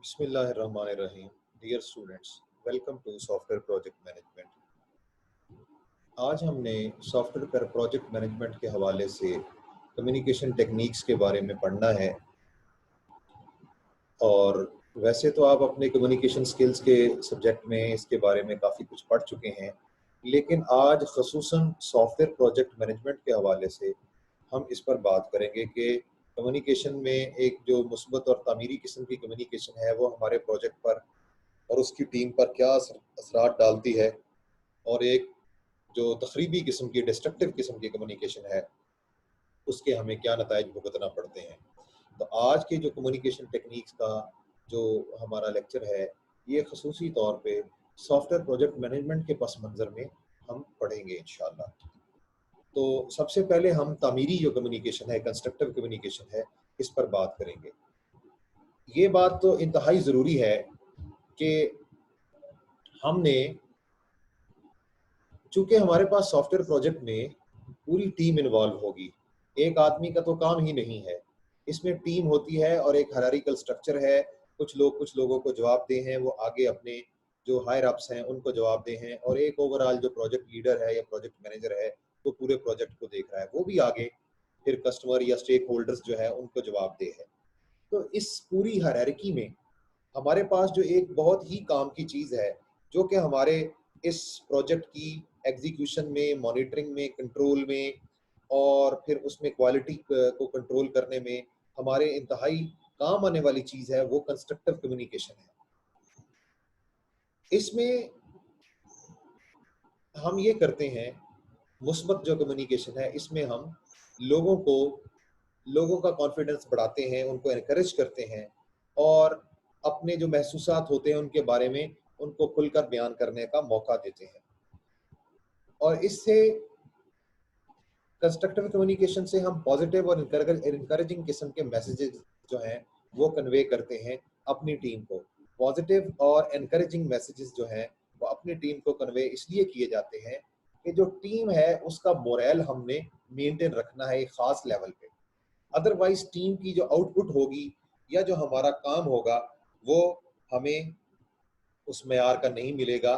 बिस्मिल्लाहिर्रहमानिर्रहीम। Dear students, welcome to software project management. आज हमने सॉफ्टवेयर प्रोजेक्ट मैनेजमेंट के हवाले से कम्युनिकेशन टेक्निक्स के बारे में पढ़ना है। और वैसे तो आप अपने कम्युनिकेशन स्किल्स के सब्जेक्ट में इसके बारे में काफ़ी कुछ पढ़ चुके हैं, लेकिन आज ख़ुसूसन सॉफ्टवेयर प्रोजेक्ट मैनेजमेंट के हवाले से हम इस पर बात करेंगे कि कम्युनिकेशन में एक जो मुस्बत और तामीरी किस्म की कम्युनिकेशन है वो हमारे प्रोजेक्ट पर और उसकी टीम पर क्या असरात डालती है, और एक जो तखरीबी किस्म की डिस्ट्रक्टिव किस्म की कम्युनिकेशन है उसके हमें क्या नताइज भुगतना पड़ते हैं। तो आज के जो कम्युनिकेशन टेक्निक्स का जो हमारा लेक्चर है, ये खसूसी तौर पे सॉफ्टवेयर प्रोजेक्ट मैनेजमेंट के पस मंज़र में हम पढ़ेंगे इंशाल्लाह। तो सबसे पहले हम तामीरी जो कम्युनिकेशन है, कंस्ट्रक्टिव कम्युनिकेशन है, इस पर बात करेंगे। ये बात तो इंतहाई ज़रूरी है कि हमने, चूंकि हमारे पास सॉफ्टवेयर प्रोजेक्ट में पूरी टीम इन्वॉल्व होगी, एक आदमी का तो काम ही नहीं है, इसमें टीम होती है और एक हायरार्किकल स्ट्रक्चर है। कुछ लोग कुछ लोगों को जवाब दे हैं, वो आगे अपने जो हायर अप्स हैं उनको जवाब दे हैं, और एक ओवरऑल जो प्रोजेक्ट लीडर है या प्रोजेक्ट मैनेजर है वो पूरे प्रोजेक्ट को देख रहा है, वो भी आगे फिर कस्टमर या स्टेक होल्डर्स जो है उनको जवाब दे है। तो इस पूरी हायरार्की में हमारे पास जो एक बहुत ही काम की चीज़ है, जो कि हमारे इस प्रोजेक्ट की एग्जीक्यूशन में, मॉनिटरिंग में, कंट्रोल में और फिर उसमें क्वालिटी को कंट्रोल करने में हमारे इंतहाई काम आने वाली चीज़ है, वो कंस्ट्रक्टिव कम्युनिकेशन है। इसमें हम ये करते हैं, मुस्बत जो कम्युनिकेशन है इसमें हम लोगों को लोगों का कॉन्फिडेंस बढ़ाते हैं, उनको एनकरेज करते हैं और अपने जो महसूसात होते हैं उनके बारे में उनको खुलकर बयान करने का मौका देते हैं। और इससे कंस्ट्रक्टिव कम्युनिकेशन से हम पॉजिटिव और इनकरेजिंग किस्म के मैसेजेस जो हैं वो कन्वे करते हैं अपनी टीम को। पॉजिटिव और एनकरेजिंग मैसेजेस जो हैं वो अपनी टीम को कन्वे इसलिए किए जाते हैं कि जो टीम है उसका मोरल हमने मेंटेन रखना है एक ख़ास लेवल पे। अदरवाइज टीम की जो आउटपुट होगी या जो हमारा काम होगा वो हमें उस मेयार का नहीं मिलेगा,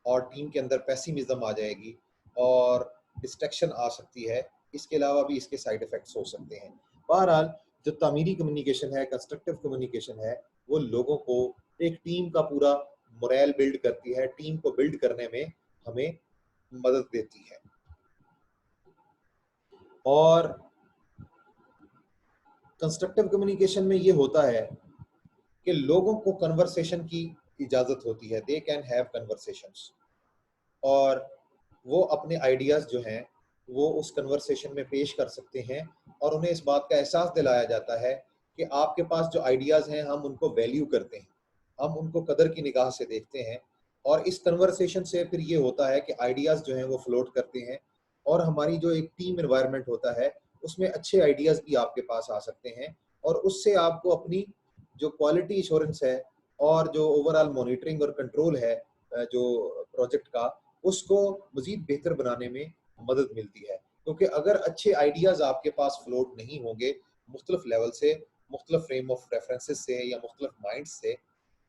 और टीम के अंदर पेसिमिज्म आ जाएगी और डिस्ट्रैक्शन आ सकती है। इसके अलावा भी इसके साइड इफ़ेक्ट्स हो सकते हैं। बहरहाल, जो तामीरी कम्युनिकेशन है, कंस्ट्रक्टिव कम्युनिकेशन है, वो लोगों को, एक टीम का पूरा मोरल बिल्ड करती है, टीम को बिल्ड करने में हमें मदद देती है। और कंस्ट्रक्टिव कम्युनिकेशन में ये होता है कि लोगों को कन्वर्सेशन की इजाज़त होती है, दे कैन हैव कन्वर्सेशंस, और वो अपने आइडियाज़ जो हैं वो उस कन्वर्सेशन में पेश कर सकते हैं, और उन्हें इस बात का एहसास दिलाया जाता है कि आपके पास जो आइडियाज़ हैं हम उनको वैल्यू करते हैं, हम उनको कदर की निगाह से देखते हैं। और इस कन्वर्सेशन से फिर ये होता है कि आइडियाज़ जो हैं वो फ्लोट करते हैं, और हमारी जो एक टीम एनवायरनमेंट होता है उसमें अच्छे आइडियाज़ भी आपके पास आ सकते हैं, और उससे आपको अपनी जो क्वालिटी एश्योरेंस है और जो ओवरऑल मॉनिटरिंग और कंट्रोल है जो प्रोजेक्ट का, उसको मज़ीद बेहतर बनाने में मदद मिलती है। क्योंकि अगर अच्छे आइडियाज़ आपके पास फ्लोट नहीं होंगे मुख्तलिफ लेवल से, मुख्तलिफ फ्रेम ऑफ रेफरेंसेस से या मुख्तलिफ माइंड्स से,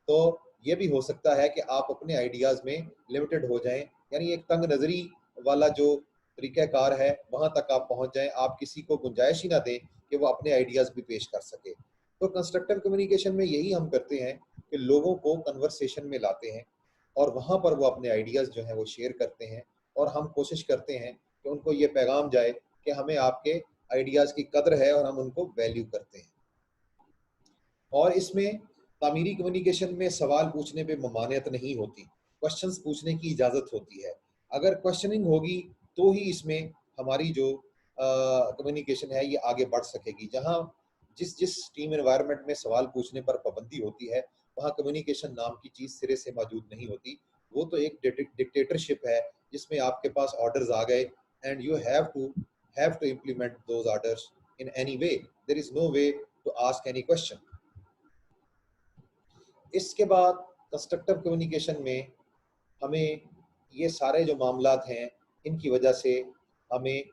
तो ये भी हो सकता है कि आप अपने आइडियाज़ में लिमिटेड हो जाएँ, यानी एक तंग नज़री वाला जो तरीक़ाकार है वहाँ तक आप पहुँच जाएँ, आप किसी को गुंजाइश ही ना दें कि वो अपने आइडियाज़ भी पेश कर सके। तो कंस्ट्रक्टिव कम्युनिकेशन में यही हम करते हैं कि लोगों को कन्वर्सेशन में लाते हैं, और वहाँ पर वो अपने आइडियाज़ जो हैं वो शेयर करते हैं, और हम कोशिश करते हैं कि उनको ये पैगाम जाए कि हमें आपके आइडियाज़ की कदर है और हम उनको वैल्यू करते हैं। और इसमें तामीरी कम्युनिकेशन में सवाल पूछने पे ममानियत नहीं होती, क्वेश्चंस पूछने की इजाज़त होती है। अगर क्वेश्चनिंग होगी तो ही इसमें हमारी जो कम्युनिकेशन है ये आगे बढ़ सकेगी। जहाँ जिस जिस टीम एनवायरनमेंट में सवाल पूछने पर पाबंदी होती है, वहाँ कम्युनिकेशन नाम की चीज़ सिरे से मौजूद नहीं होती। वो तो एक डिक्टेटरशिप है जिसमें आपके पास ऑर्डर्स आ गए and you have to implement those orders in any way, there is no way to ask any question. इसके बाद कंस्ट्रक्टिव कम्युनिकेशन में हमें ये सारे जो मामलात हैं इनकी वजह से हमें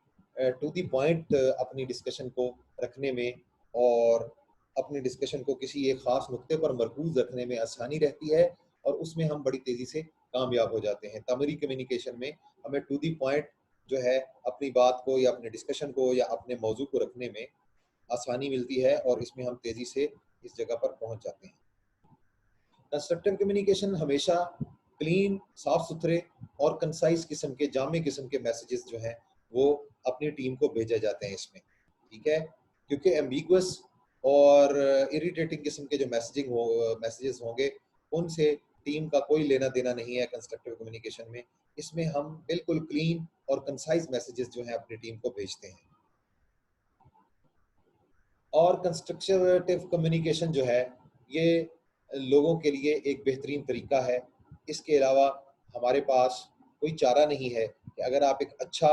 टू द पॉइंट अपनी डिस्कशन को रखने में और अपने डिस्कशन को किसी एक खास नुक्ते पर मरकूज रखने में आसानी रहती है और उसमें हम बड़ी तेजी से कामयाब हो जाते हैं। तामीरी कम्युनिकेशन में हमें टू दी पॉइंट जो है अपनी बात को या अपने डिस्कशन को या अपने मौजू को रखने में आसानी मिलती है और इसमें हम तेजी से इस जगह पर पहुंच जाते हैं। कंस्ट्रक्टिव कम्युनिकेशन हमेशा क्लीन, साफ सुथरे और कंसाइज किस्म के, जामे किस्म के मैसेजेस जो हैं वो अपनी टीम को भेजे जाते हैं इसमें, ठीक है। क्योंकि एम्बिगुअस और इरिटेटिंग किस्म के जो मैसेजेस होंगे उनसे टीम का कोई लेना देना नहीं है कंस्ट्रक्टिव कम्युनिकेशन में। इसमें हम बिल्कुल क्लीन और कंसाइज मैसेजेस जो हैं अपनी टीम को भेजते हैं। और कंस्ट्रक्टिव कम्युनिकेशन जो है ये लोगों के लिए एक बेहतरीन तरीका है। इसके अलावा हमारे पास कोई चारा नहीं है कि अगर आप एक अच्छा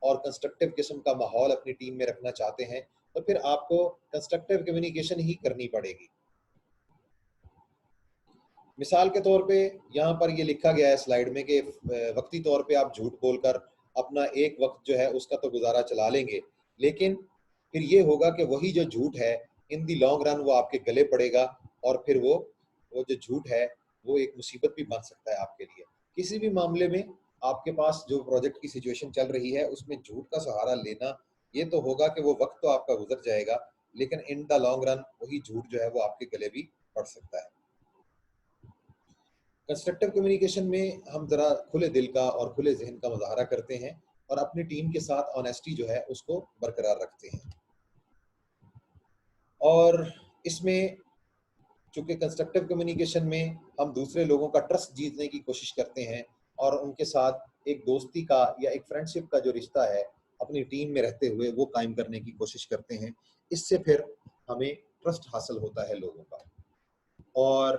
और कंस्ट्रक्टिव किस्म का माहौल अपनी टीम में रखना चाहते हैं तो फिर आपको कंस्ट्रक्टिव कम्युनिकेशन ही करनी पड़ेगी। मिसाल के तौर पे यहाँ पर ये लिखा गया है स्लाइड में कि वक्ती तौर पे आप झूठ बोलकर अपना एक वक्त जो है उसका तो गुजारा चला लेंगे, लेकिन फिर ये होगा कि वही जो झूठ है इन दी लॉन्ग रन वो आपके गले पड़ेगा और फिर वो जो झूठ है वो एक मुसीबत भी बन सकता है आपके लिए। किसी भी मामले में आपके पास जो प्रोजेक्ट की सिचुएशन चल रही है उसमें झूठ का सहारा लेना ये तो होगा कि वो वक्त तो आपका गुजर जाएगा, लेकिन इन द लॉन्ग रन वही झूठ जो है वो आपके गले भी पड़ सकता है। कंस्ट्रक्टिव कम्युनिकेशन में हम ज़रा खुले दिल का और खुले जहन का मुजाहरा करते हैं और अपनी टीम के साथ ऑनेस्टी जो है उसको बरकरार रखते हैं। और इसमें चूंकि कंस्ट्रक्टिव कम्युनिकेशन में हम दूसरे लोगों का ट्रस्ट जीतने की कोशिश करते हैं और उनके साथ एक दोस्ती का या एक फ्रेंडशिप का जो रिश्ता है अपनी टीम में रहते हुए वो कायम करने की कोशिश करते हैं। इससे फिर हमें ट्रस्ट हासिल होता है लोगों का और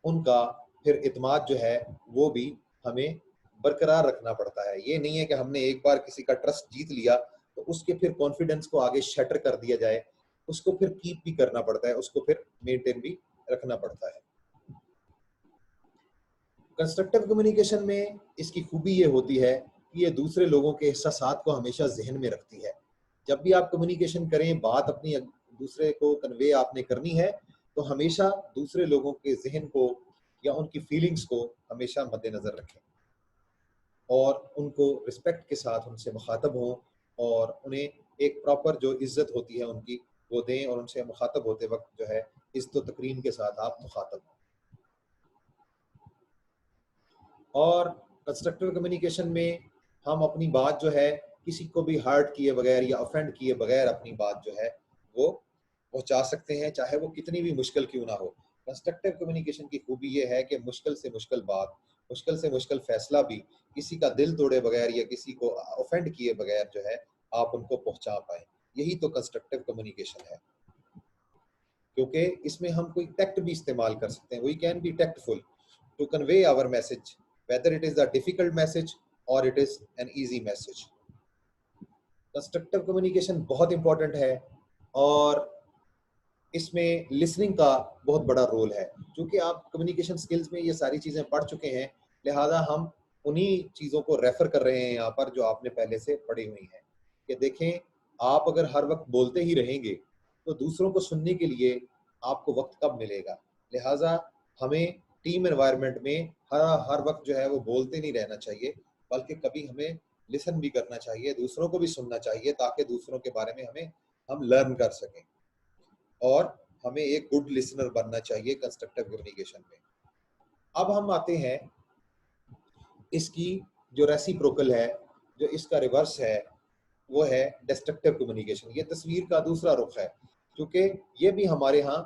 उनका फिर इत्मीनान जो है वो भी हमें बरकरार रखना पड़ता है। ये नहीं है कि हमने एक बार किसी का ट्रस्ट जीत लिया तो उसके फिर कॉन्फिडेंस को आगे शटर कर दिया जाए, उसको फिर कीप भी करना पड़ता है, उसको फिर मेंटेन भी रखना पड़ता है। कंस्ट्रक्टिव कम्युनिकेशन में इसकी खूबी ये होती है कि ये दूसरे लोगों के एहसासात को हमेशा जहन में रखती है। जब भी आप कम्युनिकेशन करें, बात अपनी दूसरे को कन्वे आपने करनी है तो हमेशा दूसरे लोगों के जहन को या उनकी फीलिंग्स को हमेशा मद्देनजर रखें और उनको रिस्पेक्ट के साथ उनसे मुखातब हों और उन्हें एक प्रॉपर जो इज्जत होती है उनकी वो दें और उनसे मुखातब होते वक्त जो है इज्जत व तकरीम के साथ आप मुखातब हों। और कंस्ट्रक्टिव कम्युनिकेशन में हम अपनी बात जो है किसी को भी हर्ट किए बगैर या ऑफेंड किए बगैर अपनी बात जो है वो पहुंचा सकते हैं, चाहे वो कितनी भी मुश्किल क्यों ना हो। कंस्ट्रक्टिव कम्युनिकेशन की खूबी ये है कि मुश्किल से मुश्किल बात, मुश्किल से मुश्किल फैसला भी किसी का दिल तोड़े बगैर या किसी को ऑफेंड किए बगैर जो है आप उनको पहुंचा पाए। यही तो कंस्ट्रक्टिव कम्युनिकेशन है, क्योंकि इसमें हम कोई टैक्ट भी इस्तेमाल कर सकते हैं। We can be tactful to convey our message whether it is a difficult message or it is an easy message. Constructive communication बहुत इंपॉर्टेंट है और इसमें लिसनिंग का बहुत बड़ा रोल है। क्योंकि आप कम्युनिकेशन स्किल्स में ये सारी चीज़ें पढ़ चुके हैं, लिहाजा हम उन्हीं चीज़ों को रेफर कर रहे हैं यहाँ पर जो आपने पहले से पढ़ी हुई हैं कि देखें, आप अगर हर वक्त बोलते ही रहेंगे तो दूसरों को सुनने के लिए आपको वक्त कब मिलेगा। लिहाजा हमें टीम एनवायरनमेंट में हर वक्त जो है वो बोलते नहीं रहना चाहिए, बल्कि कभी हमें लिसन भी करना चाहिए, दूसरों को भी सुनना चाहिए ताकि दूसरों के बारे में हम लर्न कर सकें और हमें एक गुड लिसनर बनना चाहिए कंस्ट्रक्टिव कम्युनिकेशन में। अब हम आते हैं इसकी जो रेसिप्रोकल है, जो इसका रिवर्स है वो है डिस्ट्रक्टिव कम्युनिकेशन। ये तस्वीर का दूसरा रुख है, क्योंकि ये भी हमारे यहाँ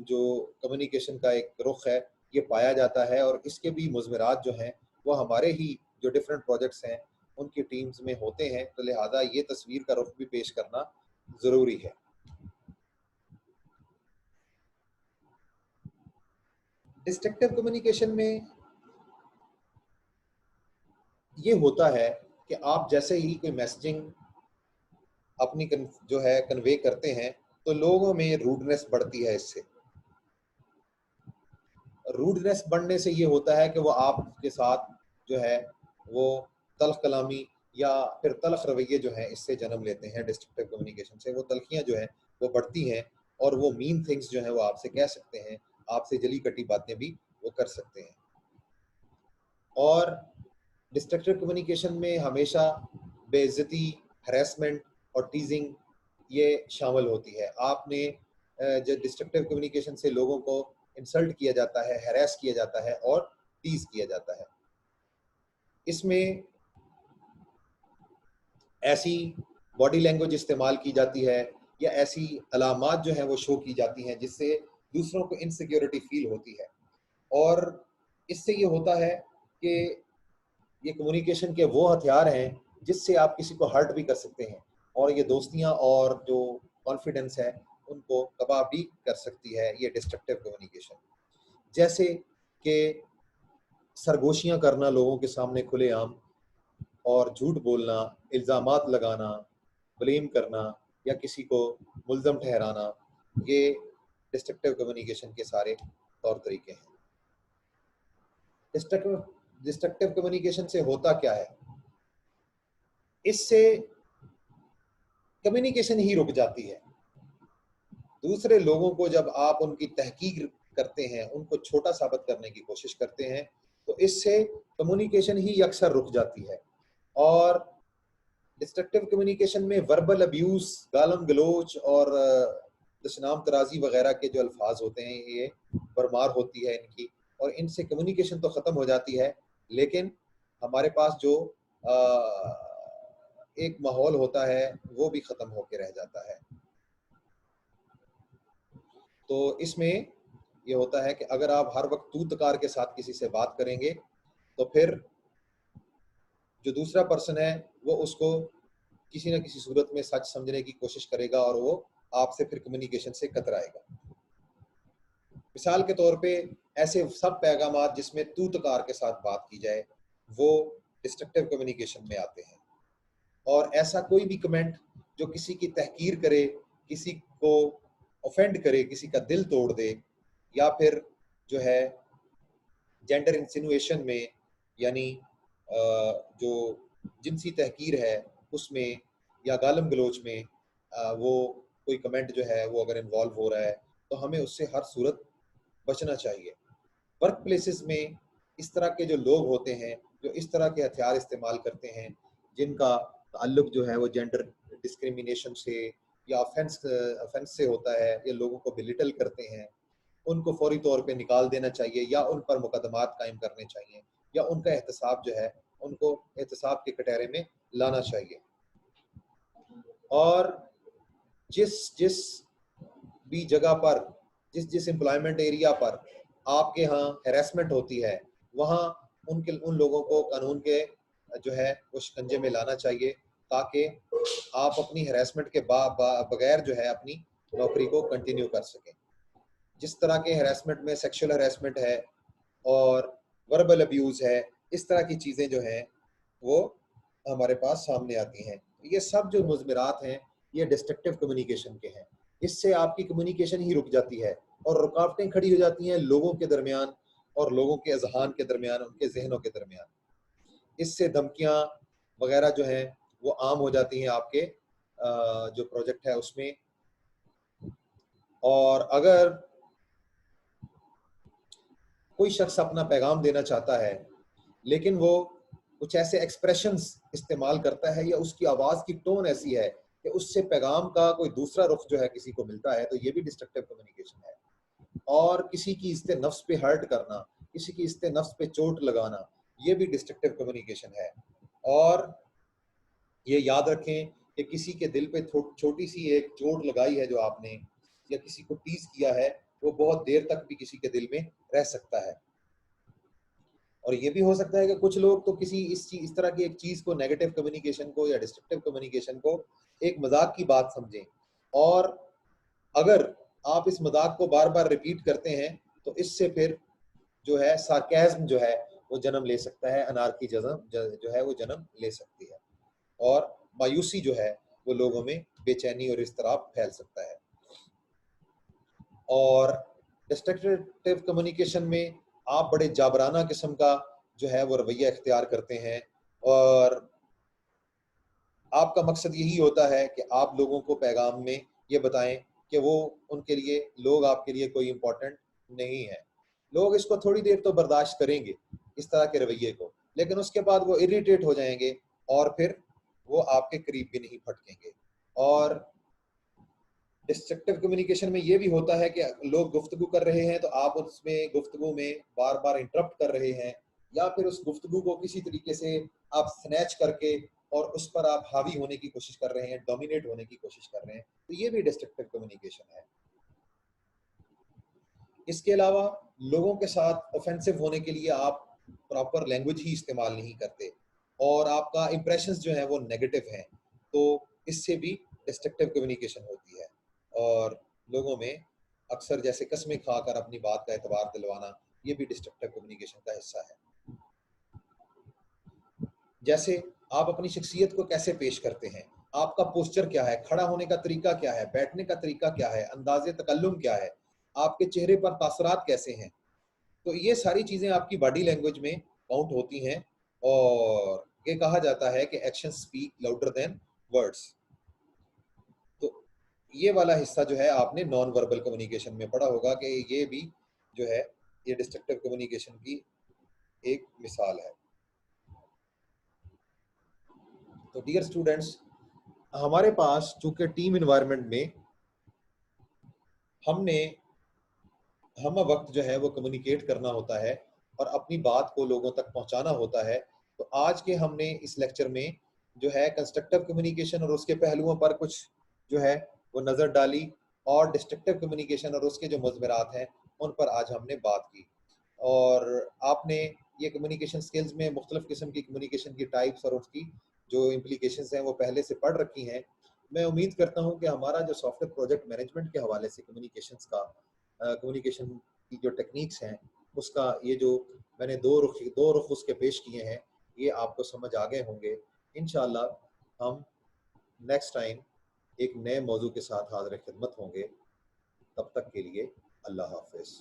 जो कम्युनिकेशन का एक रुख है ये पाया जाता है और इसके भी मुज़मरात जो हैं वो हमारे ही जो डिफरेंट प्रोजेक्ट्स हैं उनकी टीम्स में होते हैं, तो लिहाजा ये तस्वीर का रुख भी पेश करना ज़रूरी है। डिस्ट्रक्टिव कम्युनिकेशन में ये होता है कि आप जैसे ही कोई मैसेजिंग अपनी जो है कन्वे करते हैं तो लोगों में रूडनेस बढ़ती है। इससे रूडनेस बढ़ने से ये होता है कि वो आपके साथ जो है वो तल्ख कलामी या फिर तल्ख रवैये जो हैं इससे जन्म लेते हैं। डिस्ट्रक्टिव कम्युनिकेशन से वो तल्खियाँ जो हैं वो बढ़ती हैं और वो मीन थिंग्स जो है वो आपसे कह सकते हैं, आपसे जली कटी बातें भी वो कर सकते हैं। और डिस्ट्रक्टिव कम्युनिकेशन में हमेशा बेइज्जती, हैरेसमेंट और टीजिंग ये शामिल होती है। आपने जो डिस्ट्रक्टिव कम्युनिकेशन से लोगों को इंसल्ट किया जाता है, हैरेस किया जाता है और टीज किया जाता है। इसमें ऐसी बॉडी लैंग्वेज इस्तेमाल की जाती है या ऐसी अलामात जो है वो शो की जाती हैं जिससे दूसरों को इनसिक्योरिटी फील होती है। और इससे ये होता है कि ये कम्युनिकेशन के वो हथियार हैं जिससे आप किसी को हर्ट भी कर सकते हैं, और ये दोस्तियां और जो कॉन्फिडेंस है उनको तबाह भी कर सकती है ये डिस्ट्रक्टिव कम्युनिकेशन। जैसे कि सरगोशियां करना लोगों के सामने खुलेआम, और झूठ बोलना, इल्ज़ामात लगाना, ब्लेम करना या किसी को मुल्ज़म ठहराना, ये डिस्ट्रक्टिव कम्युनिकेशन के सारे तौर तरीके हैं। डिस्ट्रक्टिव डिस्ट्रक्टिव कम्युनिकेशन से होता क्या है? इससे कम्युनिकेशन ही रुक जाती है। दूसरे लोगों को जब आप उनकी तहकीर करते हैं, उनको छोटा साबित करने की कोशिश करते हैं, तो इससे कम्युनिकेशन ही अक्सर रुक जाती है। और डिस्ट्रक्टिव कम्युनिकेशन में वर्बल अब्यूज, गालम गलोच और दुश्मनाम तराजी वगैरह के जो अल्फाज होते हैं, ये भरमार होती है इनकी, और इनसे कम्युनिकेशन तो ख़त्म हो जाती है, लेकिन हमारे पास जो एक माहौल होता है वो भी ख़त्म होकर रह जाता है। तो इसमें ये होता है कि अगर आप हर वक्त तू तकार के साथ किसी से बात करेंगे तो फिर जो दूसरा पर्सन है वो उसको किसी न किसी सूरत में सच समझने की कोशिश करेगा और वो आपसे फिर कम्युनिकेशन से कतराएगा। मिसाल के तौर पे ऐसे सब पैगामात जिसमें तू तकार के साथ बात की जाए वो डिस्ट्रक्टिव कम्युनिकेशन में आते हैं। और ऐसा कोई भी कमेंट जो किसी की तहकीर करे, किसी को ऑफेंड करे, किसी का दिल तोड़ दे, या फिर जो है जेंडर इंसिनुएशन में, यानी जो जिनसी तहकीर है उसमें, या गालम गलोच में वो कोई कमेंट जो है वो अगर इन्वॉल्व हो रहा है तो हमें उससे हर सूरत बचना चाहिए। वर्क प्लेसेस में इस तरह के जो लोग होते हैं जो इस तरह के हथियार इस्तेमाल करते हैं, जिनका ताल्लुक जो है वो जेंडर डिस्क्रिमिनेशन से या ऑफेंस से होता है, या लोगों को बिलिटल करते हैं, उनको फौरी तौर पे निकाल देना चाहिए या उन पर मुकदमात कायम करने चाहिए, या उनका एहतसाब जो है उनको एहतसाब के कटहरे में लाना चाहिए। और जिस जिस भी जगह पर, जिस जिस एम्प्लॉयमेंट एरिया पर आपके यहाँ हैरेसमेंट होती है, वहाँ उन लोगों को कानून के जो है वो शिकंजे में लाना चाहिए, ताकि आप अपनी हैरेसमेंट के बगैर जो है अपनी नौकरी को कंटिन्यू कर सकें। जिस तरह के हैरेसमेंट में सेक्सुअल हैरेसमेंट है और वर्बल अब्यूज़ है, इस तरह की चीज़ें जो हैं वो हमारे पास सामने आती हैं। ये सब जो मुज़मिरात हैं ये डिस्ट्रक्टिव कम्युनिकेशन के हैं। इससे आपकी कम्युनिकेशन ही रुक जाती है और रुकावटें खड़ी हो जाती हैं लोगों के दरमियान और लोगों के अज़हान के दरमियान, उनके ज़हनों के दरमियान। इससे धमकियाँ वगैरह जो हैं वो आम हो जाती हैं आपके जो प्रोजेक्ट है उसमें। और अगर कोई शख्स अपना पैगाम देना चाहता है लेकिन वो कुछ ऐसे एक्सप्रेशंस इस्तेमाल करता है या उसकी आवाज़ की टोन ऐसी है कि उससे पैगाम का कोई दूसरा रुख जो है किसी को मिलता है, तो ये भी डिस्ट्रक्टिव कम्युनिकेशन है। और किसी की इस्ते नफ्स पे हर्ट करना, किसी की इस्ते नफ्स पे चोट लगाना, ये भी डिस्ट्रक्टिव कम्युनिकेशन है। और ये याद रखें कि किसी के दिल पे छोटी सी एक चोट लगाई है जो आपने, या किसी को टीज किया है, वो बहुत देर तक भी किसी के दिल में रह सकता है। और ये भी हो सकता है कि कुछ लोग तो किसी इस तरह की एक चीज को, नेगेटिव कम्युनिकेशन को या डिस्ट्रक्टिव कम्युनिकेशन को एक मजाक की बात समझें, और अगर आप इस मजाक को बार बार रिपीट करते हैं तो इससे फिर जो है सार्केज्म जो है वो जन्म ले सकता है, अनारकी जो है वो जन्म ले सकती है, और मायूसी जो है वो लोगों में बेचैनी और इज़्तिराब फैल सकता है। और डिस्ट्रक्टिव कम्युनिकेशन में आप बड़े जाबराना किस्म का जो है वो रवैया इख्तियार करते हैं, और आपका मकसद यही होता है कि आप लोगों को पैगाम में ये बताएं कि वो उनके लिए लोग आपके लिए कोई इम्पोर्टेंट नहीं है। लोग इसको थोड़ी देर तो बर्दाश्त करेंगे, इस तरह के रवैये को, लेकिन उसके बाद वो इरिटेट हो जाएंगे और फिर वो आपके करीब भी नहीं फटकेंगे। और डिस्ट्रक्टिव कम्युनिकेशन में ये भी होता है कि लोग गुफ्तगू कर रहे हैं तो आप उसमें गुफ्तगू में बार बार इंटरप्ट कर रहे हैं, या फिर उस गुफ्तगू को किसी तरीके से आप स्नैच करके और उस पर आप हावी होने की कोशिश कर रहे हैं, डोमिनेट होने की कोशिश कर रहे हैं, तो ये भी डिस्ट्रक्टिव कम्युनिकेशन है। इसके अलावा लोगों के साथ ऑफेंसिव होने के लिए आप प्रॉपर लैंग्वेज ही इस्तेमाल नहीं करते और आपका इंप्रेशंस जो है वो नेगेटिव हैं, तो इससे भी डिस्ट्रक्टिव कम्युनिकेशन होती है। और लोगों में अक्सर जैसे कस्में खाकर अपनी बात का एतबार दिलवाना, ये भी डिस्ट्रक्टिव कम्युनिकेशन का हिस्सा है। जैसे आप अपनी शख्सियत को कैसे पेश करते हैं, आपका पोस्चर क्या है, खड़ा होने का तरीका क्या है, बैठने का तरीका क्या है, अंदाज़े तकल्लुम क्या है, आपके चेहरे पर तासरात कैसे हैं, तो ये सारी चीज़ें आपकी बॉडी लैंग्वेज में काउंट होती हैं। और ये कहा जाता है कि action speak louder than words. तो ये वाला हिस्सा जो है आपने नॉन वर्बल कम्युनिकेशन में पढ़ा होगा कि ये भी जो है ये डिस्ट्रक्टिव कम्युनिकेशन की एक मिसाल है। तो डियर स्टूडेंट्स, हमारे पास चूंकि टीम इन्वायरमेंट में हमने हम वक्त जो है वो कम्युनिकेट करना होता है और अपनी बात को लोगों तक पहुंचाना होता है, तो आज के हमने इस लेक्चर में जो है कंस्ट्रक्टिव कम्युनिकेशन और उसके पहलुओं पर कुछ जो है वो नज़र डाली, और डिस्ट्रक्टिव कम्युनिकेशन और उसके जो मुज़मरात हैं उन पर आज हमने बात की। और आपने ये कम्युनिकेशन स्किल्स में मुख्तलिफ किस्म की कम्युनिकेशन की टाइप्स और उसकी जो इम्प्लीकेशंस हैं वो पहले से पढ़ रखी हैं। मैं उम्मीद करता हूँ कि हमारा जो सॉफ्टवेयर प्रोजेक्ट मैनेजमेंट के हवाले से कम्युनिकेशंस का कम्युनिकेशन की जो टेक्निक्स हैं उसका ये जो मैंने दो रुख उसके पेश किए हैं, ये आपको समझ आ गए होंगे। इंशाल्लाह हम नेक्स्ट टाइम एक नए मौजू के साथ हाज़िर खिदमत होंगे। तब तक के लिए अल्लाह हाफ़िज़।